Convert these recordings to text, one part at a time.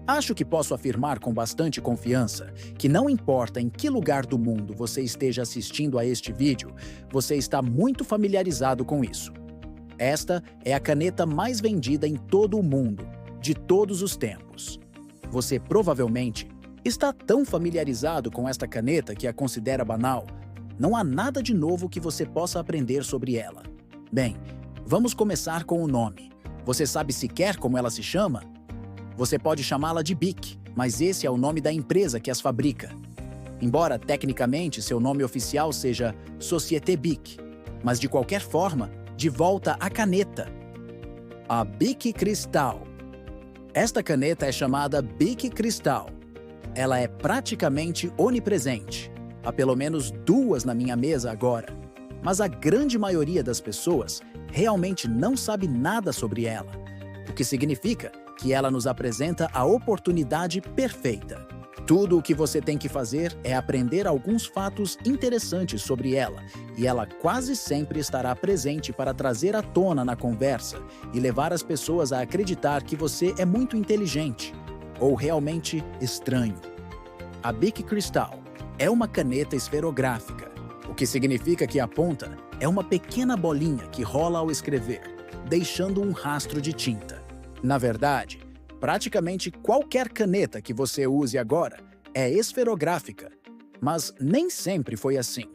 Acho que posso afirmar com bastante confiança que não importa em que lugar do mundo você esteja assistindo a este vídeo, você está muito familiarizado com isso. Esta é a caneta mais vendida em todo o mundo, de todos os tempos. Você provavelmente está tão familiarizado com esta caneta que a considera banal. Não há nada de novo que você possa aprender sobre ela. Bem, vamos começar com o nome. Você sabe sequer como ela se chama? Você pode chamá-la de Bic, mas esse é o nome da empresa que as fabrica. Embora, tecnicamente, seu nome oficial seja Société Bic, mas de qualquer forma, de volta à caneta. A Bic Cristal. Esta caneta é chamada Bic Cristal. Ela é praticamente onipresente. Há pelo menos duas na minha mesa agora, mas a grande maioria das pessoas realmente não sabe nada sobre ela, o que significa que ela nos apresenta a oportunidade perfeita. Tudo o que você tem que fazer é aprender alguns fatos interessantes sobre ela, e ela quase sempre estará presente para trazer à tona na conversa e levar as pessoas a acreditar que você é muito inteligente ou realmente estranho. A Bic Cristal é uma caneta esferográfica, o que significa que a ponta é uma pequena bolinha que rola ao escrever, deixando um rastro de tinta. Na verdade, praticamente qualquer caneta que você use agora é esferográfica, mas nem sempre foi assim.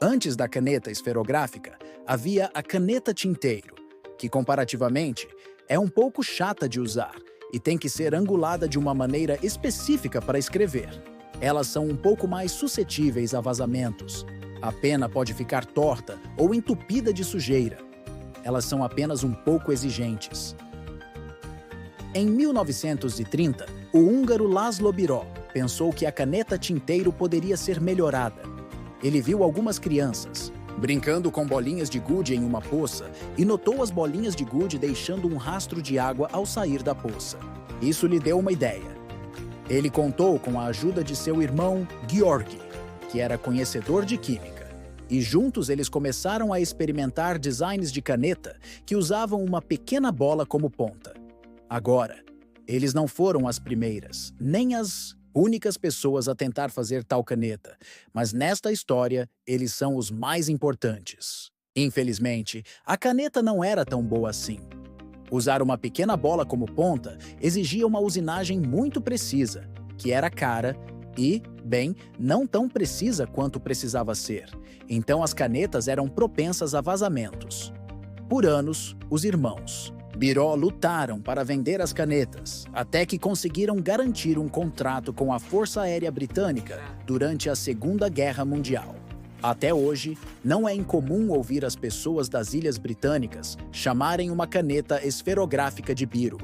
Antes da caneta esferográfica, havia a caneta tinteiro, que comparativamente é um pouco chata de usar e tem que ser angulada de uma maneira específica para escrever. Elas são um pouco mais suscetíveis a vazamentos. A pena pode ficar torta ou entupida de sujeira. Elas são apenas um pouco exigentes. Em 1930, o húngaro László Biró pensou que a caneta tinteiro poderia ser melhorada. Ele viu algumas crianças brincando com bolinhas de gude em uma poça e notou as bolinhas de gude deixando um rastro de água ao sair da poça. Isso lhe deu uma ideia. Ele contou com a ajuda de seu irmão Georgi, que era conhecedor de química, e juntos eles começaram a experimentar designs de caneta que usavam uma pequena bola como ponta. Agora, eles não foram as primeiras, nem as únicas pessoas a tentar fazer tal caneta, mas nesta história, eles são os mais importantes. Infelizmente, a caneta não era tão boa assim. Usar uma pequena bola como ponta exigia uma usinagem muito precisa, que era cara e, bem, não tão precisa quanto precisava ser. Então as canetas eram propensas a vazamentos. Por anos, os irmãos Biró lutaram para vender as canetas, até que conseguiram garantir um contrato com a Força Aérea Britânica durante a Segunda Guerra Mundial. Até hoje, não é incomum ouvir as pessoas das Ilhas Britânicas chamarem uma caneta esferográfica de biro.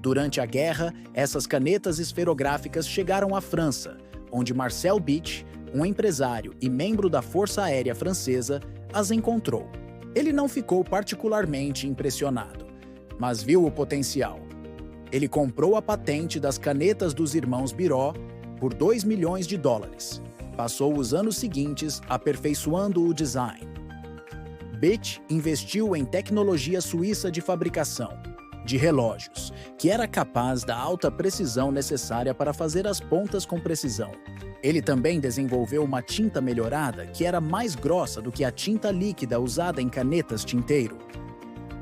Durante a guerra, essas canetas esferográficas chegaram à França, onde Marcel Bitch, um empresário e membro da Força Aérea Francesa, as encontrou. Ele não ficou particularmente impressionado, mas viu o potencial. Ele comprou a patente das canetas dos irmãos Biró por $2 milhões. Passou os anos seguintes aperfeiçoando o design. Bitch investiu em tecnologia suíça de fabricação de relógios, que era capaz da alta precisão necessária para fazer as pontas com precisão. Ele também desenvolveu uma tinta melhorada que era mais grossa do que a tinta líquida usada em canetas tinteiro.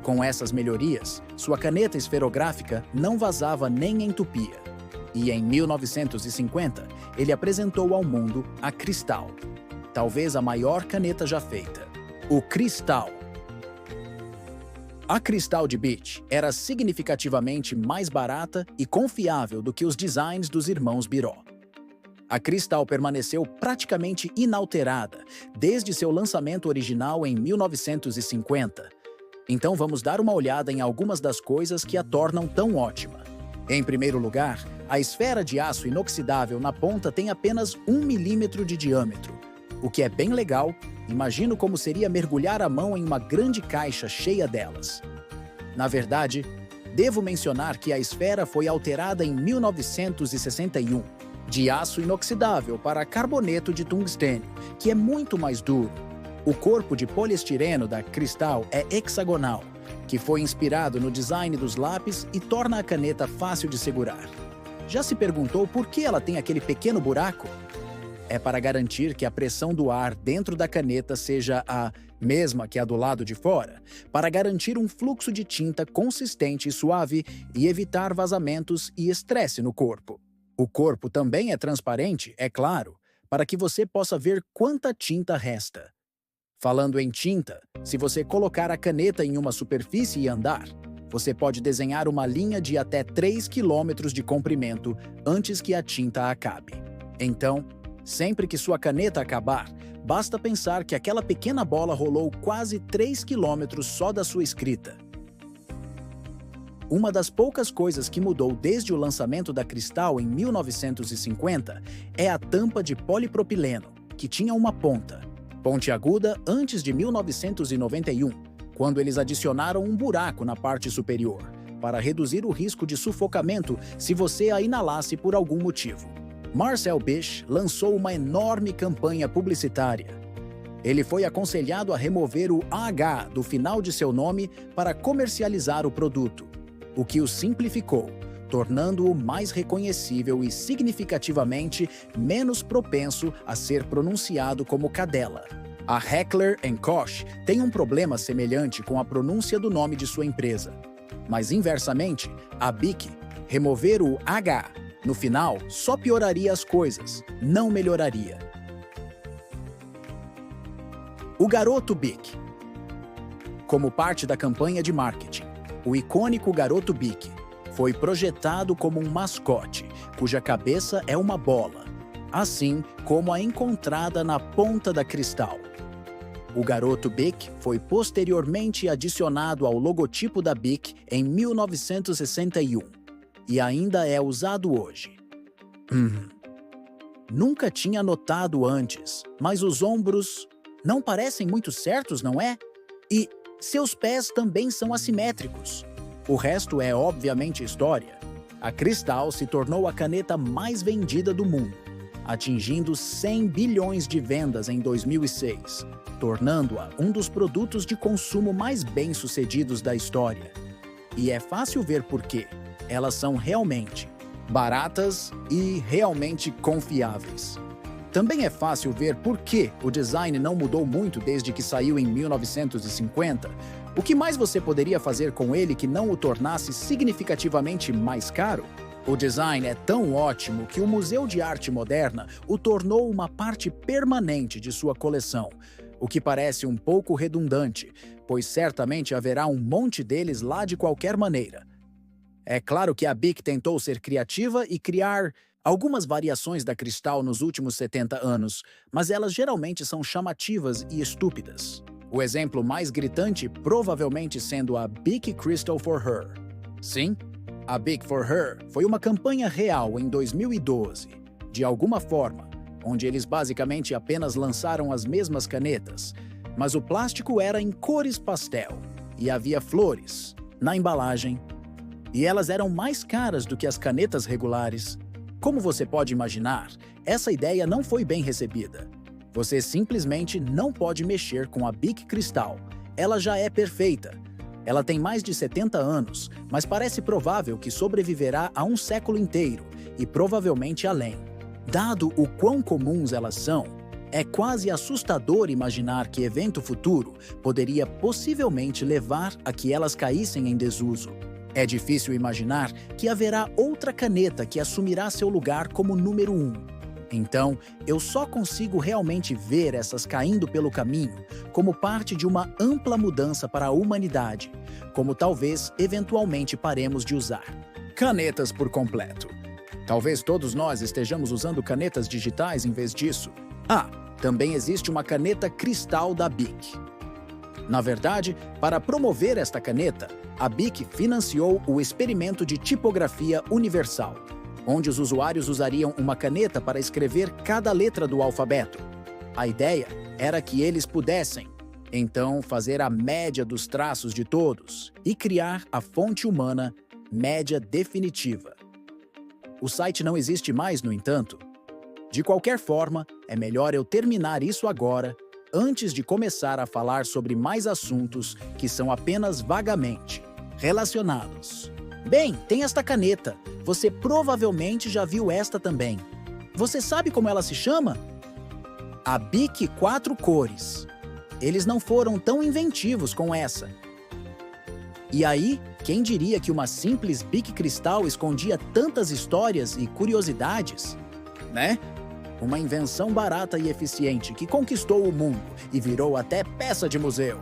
Com essas melhorias, sua caneta esferográfica não vazava nem entupia. E em 1950, ele apresentou ao mundo a Cristal, talvez a maior caneta já feita, o Cristal. A Cristal de Bitch era significativamente mais barata e confiável do que os designs dos irmãos Biró. A Cristal permaneceu praticamente inalterada desde seu lançamento original em 1950. Então vamos dar uma olhada em algumas das coisas que a tornam tão ótima. Em primeiro lugar, a esfera de aço inoxidável na ponta tem apenas 1 milímetro de diâmetro, o que é bem legal. Imagino como seria mergulhar a mão em uma grande caixa cheia delas. Na verdade, devo mencionar que a esfera foi alterada em 1961, de aço inoxidável para carboneto de tungstênio, que é muito mais duro. O corpo de poliestireno da Cristal é hexagonal, que foi inspirado no design dos lápis e torna a caneta fácil de segurar. Já se perguntou por que ela tem aquele pequeno buraco? É para garantir que a pressão do ar dentro da caneta seja a mesma que a do lado de fora, para garantir um fluxo de tinta consistente e suave e evitar vazamentos e estresse no corpo. O corpo também é transparente, é claro, para que você possa ver quanta tinta resta. Falando em tinta, se você colocar a caneta em uma superfície e andar, você pode desenhar uma linha de até 3 km de comprimento antes que a tinta acabe. Então, sempre que sua caneta acabar, basta pensar que aquela pequena bola rolou quase 3 km só da sua escrita. Uma das poucas coisas que mudou desde o lançamento da Cristal em 1950 é a tampa de polipropileno, que tinha uma pontiaguda antes de 1991, quando eles adicionaram um buraco na parte superior, para reduzir o risco de sufocamento se você a inalasse por algum motivo. Marcel Bish lançou uma enorme campanha publicitária. Ele foi aconselhado a remover o H do final de seu nome para comercializar o produto, o que o simplificou, tornando-o mais reconhecível e significativamente menos propenso a ser pronunciado como cadela. A Heckler & Koch tem um problema semelhante com a pronúncia do nome de sua empresa. Mas, inversamente, a Bic, remover o H no final só pioraria as coisas, não melhoraria. O garoto Bic. Como parte da campanha de marketing, o icônico garoto Bic foi projetado como um mascote, cuja cabeça é uma bola, assim como a encontrada na ponta da Cristal. O garoto Bic foi posteriormente adicionado ao logotipo da Bic em 1961 e ainda é usado hoje. Nunca tinha notado antes, mas os ombros não parecem muito certos, não é? E seus pés também são assimétricos. O resto é obviamente história. A Cristal se tornou a caneta mais vendida do mundo, atingindo 100 bilhões de vendas em 2006, tornando-a um dos produtos de consumo mais bem-sucedidos da história. E é fácil ver por quê. Elas são realmente baratas e realmente confiáveis. Também é fácil ver por que o design não mudou muito desde que saiu em 1950. O que mais você poderia fazer com ele que não o tornasse significativamente mais caro? O design é tão ótimo que o Museu de Arte Moderna o tornou uma parte permanente de sua coleção, o que parece um pouco redundante, pois certamente haverá um monte deles lá de qualquer maneira. É claro que a Bic tentou ser criativa e criar algumas variações da Cristal nos últimos 70 anos, mas elas geralmente são chamativas e estúpidas. O exemplo mais gritante provavelmente sendo a Bic Crystal for Her. Sim, a Bic for Her foi uma campanha real em 2012, de alguma forma, onde eles basicamente apenas lançaram as mesmas canetas, mas o plástico era em cores pastel e havia flores na embalagem, e elas eram mais caras do que as canetas regulares. Como você pode imaginar, essa ideia não foi bem recebida. Você simplesmente não pode mexer com a Bic Cristal. Ela já é perfeita. Ela tem mais de 70 anos, mas parece provável que sobreviverá a um século inteiro e provavelmente além. Dado o quão comuns elas são, é quase assustador imaginar que evento futuro poderia possivelmente levar a que elas caíssem em desuso. É difícil imaginar que haverá outra caneta que assumirá seu lugar como número 1. Então, eu só consigo realmente ver essas caindo pelo caminho como parte de uma ampla mudança para a humanidade, como talvez eventualmente paremos de usar. Canetas por completo. Talvez todos nós estejamos usando canetas digitais em vez disso. Também existe uma caneta Cristal da Bic. Na verdade, para promover esta caneta, a Bic financiou o experimento de tipografia universal, onde os usuários usariam uma caneta para escrever cada letra do alfabeto. A ideia era que eles pudessem, então, fazer a média dos traços de todos e criar a fonte humana média definitiva. O site não existe mais, no entanto. De qualquer forma, é melhor eu terminar isso agora antes de começar a falar sobre mais assuntos que são apenas vagamente relacionados. Bem, tem esta caneta. Você provavelmente já viu esta também. Você sabe como ela se chama? A Bic 4 cores. Eles não foram tão inventivos com essa. E aí, quem diria que uma simples Bic cristal escondia tantas histórias e curiosidades? Né? Uma invenção barata e eficiente que conquistou o mundo e virou até peça de museu.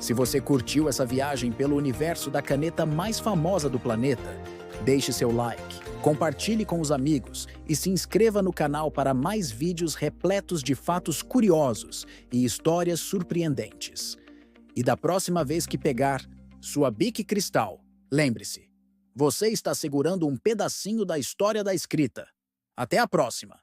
Se você curtiu essa viagem pelo universo da caneta mais famosa do planeta, deixe seu like, compartilhe com os amigos e se inscreva no canal para mais vídeos repletos de fatos curiosos e histórias surpreendentes. E da próxima vez que pegar sua Bic cristal, lembre-se, você está segurando um pedacinho da história da escrita. Até a próxima!